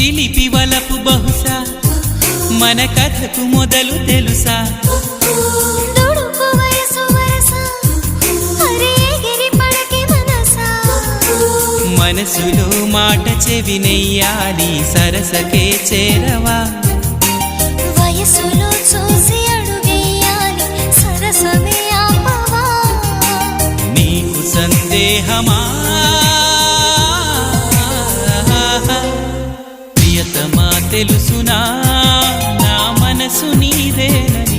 చిలిపి వలపు బహుశా మన కథకు మొదలు తెలుసా మనసులో మాట చెవినెయ్యాలి సరసకే చేరవా వయసులో చూసి అడుగేయాలి సరసమే ఆపవా నీకు సందేహమా ప్రియతమా తెలుసునా నా మనసు నీదేనని